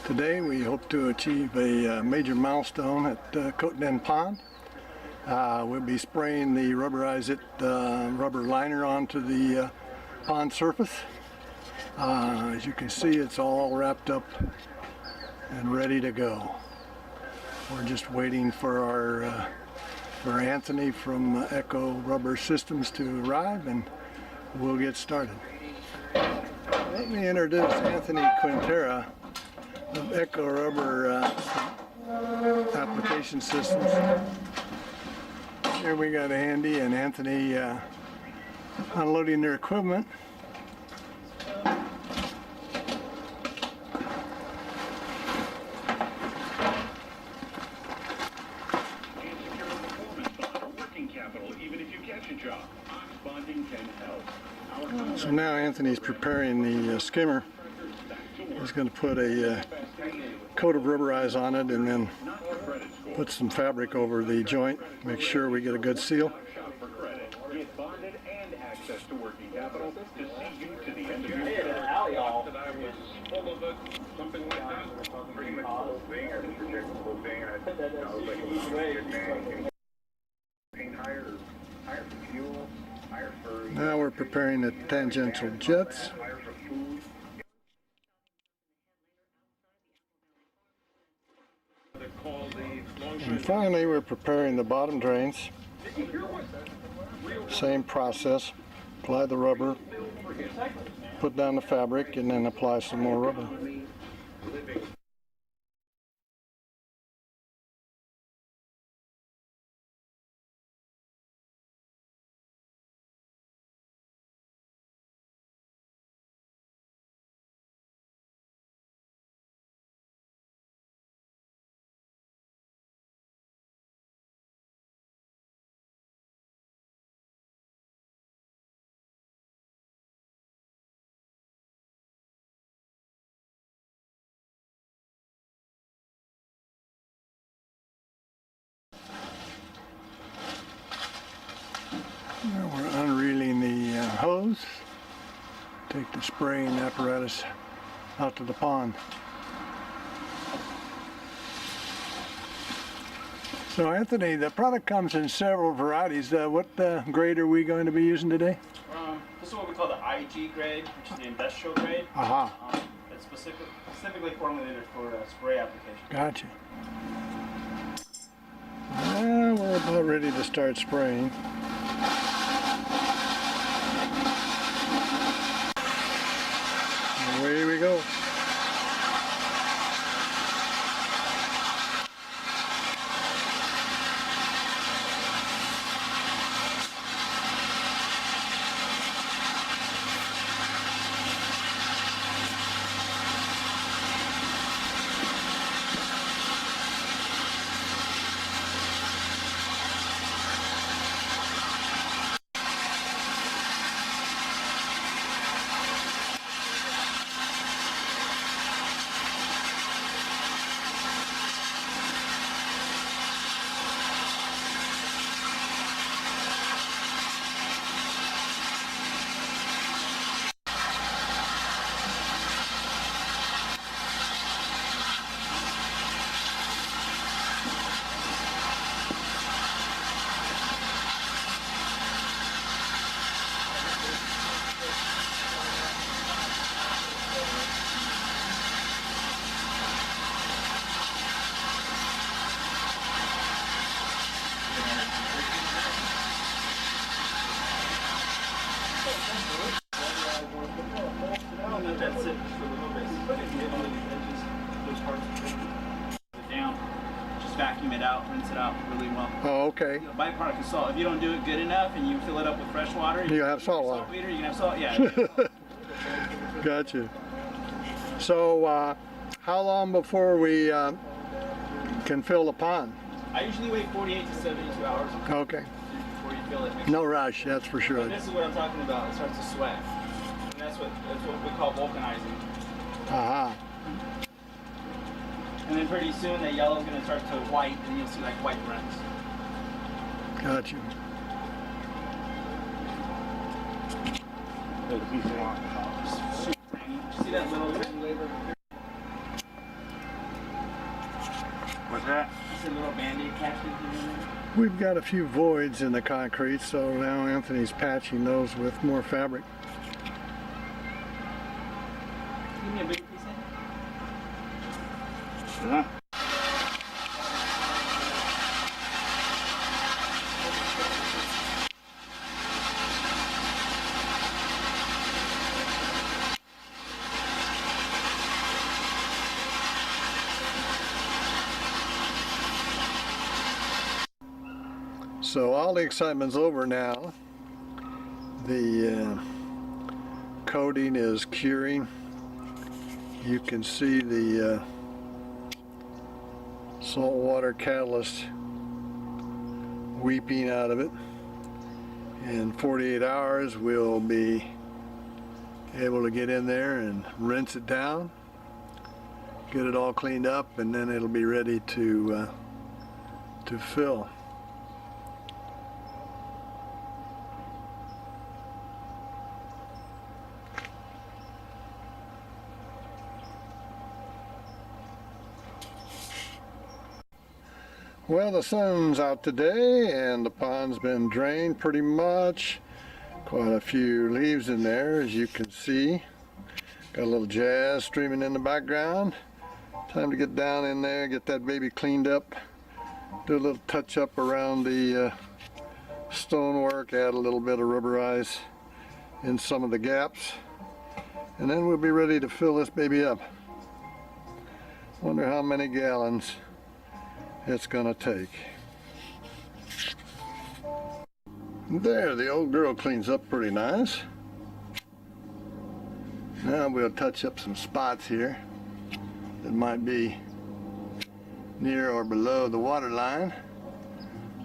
Today we hope to achieve a major milestone at Coatenden Pond. We'll be spraying the Rubber-Eyes It rubber liner onto the pond surface. As you can see, it's all wrapped up and ready to go. We're just waiting for Anthony from Echo Rubber Systems to arrive, and we'll get started. Let me introduce Anthony Quintera of Echo Rubber Application Systems. Here we got Andy and Anthony unloading their equipment. So now Anthony's preparing the skimmer. He's going to put a coat of Rubber-Eyes on it and then put some fabric over the joint. Make sure we get a good seal. Now we're preparing the tangential jets. And finally, we're preparing the bottom drains. Same process. Apply the rubber, put down the fabric, and then apply some more rubber. Now we're unreeling the hose. Take the spraying apparatus out to the pond. So Anthony, the product comes in several varieties. What grade are we going to be using today? This is what we call the IG grade, which is the industrial grade. It's specifically formulated for spray application. Gotcha. Well, we're about ready to start spraying. Away we go. That's it for a little bit. If you hit on the edges, those parts down, just vacuum it out, rinse it out really well. Oh, okay. Byproduct is salt. If you don't do it good enough and you fill it up with fresh water, you have salt water. You can have salt, yeah. Gotcha. So, how long before we can fill the pond? I usually wait 48 to 72 hours. Okay. Before you fill it. No rush, that's for sure. And this is what I'm talking about. It starts to sweat. And that's what we call vulcanizing. Aha. And then pretty soon that yellow is going to start to white, and you'll see like white runs. Got you. See that little labor? patches in it? We've got a few voids in the concrete, so now Anthony's patching those with more fabric. Give me a big piece in. Yeah. So all the excitement's over now. The coating is curing. You can see the saltwater catalyst weeping out of it. In 48 hours we'll be able to get in there and rinse it down, get it all cleaned up, and then it'll be ready to fill. Well, the sun's out today and the pond's been drained pretty much. Quite a few leaves in there, as you can see. Got a little jazz streaming in the background. Time to get down in there, get that baby cleaned up, do a little touch up around the stonework, add a little bit of rubberize in some of the gaps, and then we'll be ready to fill this baby up. Wonder how many gallons it's gonna take. There, the old girl cleans up pretty nice. Now we'll touch up some spots here that might be near or below the water line.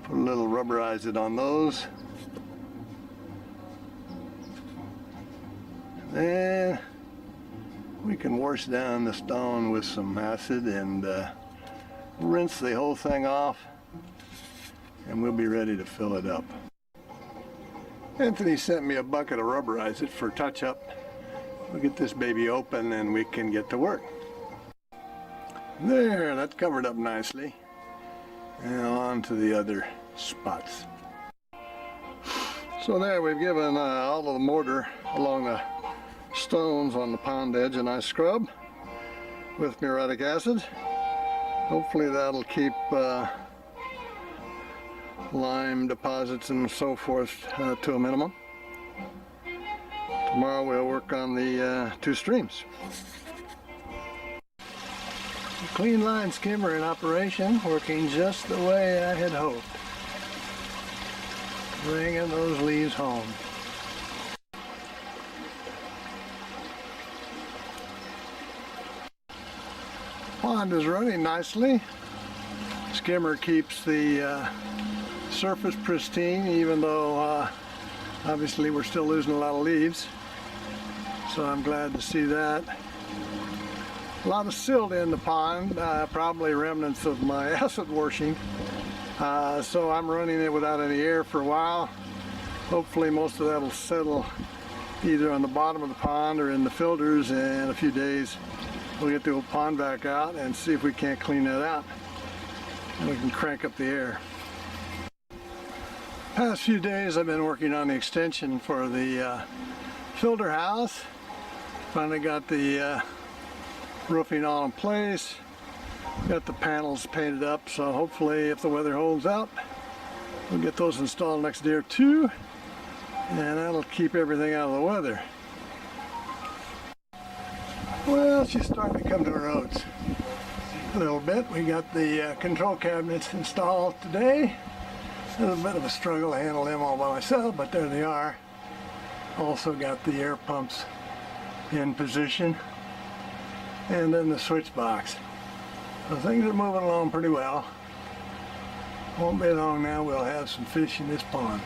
Put a little rubberize it on those. Then we can wash down the stone with some acid and rinse the whole thing off, and we'll be ready to fill it up. Anthony sent me a bucket of rubberize it for touch-up. We'll get this baby open and we can get to work. There, that's covered up nicely. And on to the other spots. So there, we've given all of the mortar along the stones on the pond edge a nice scrub with muriatic acid. Hopefully that'll keep lime deposits and so forth to a minimum. Tomorrow we'll work on the two streams. The clean line skimmer in operation, working just the way I had hoped. Bringing those leaves home. Pond is running nicely. Skimmer keeps the surface pristine, even though obviously we're still losing a lot of leaves. So I'm glad to see that. A lot of silt in the pond, probably remnants of my acid washing. So I'm running it without any air for a while. Hopefully most of that will settle either on the bottom of the pond or in the filters, and in a few days we'll get the old pond back out and see if we can't clean that out. And we can crank up the air. Past few days I've been working on the extension for the filter house. Finally got the roofing all in place. Got the panels painted up, so hopefully if the weather holds out, we'll get those installed next day or two, and that'll keep everything out of the weather. Well, she's starting to come to her oats a little bit. We got the control cabinets installed today. It was a bit of a struggle to handle them all by myself, but there they are. Also got the air pumps in position, and then the switch box. So things are moving along pretty well. Won't be long now we'll have some fish in this pond.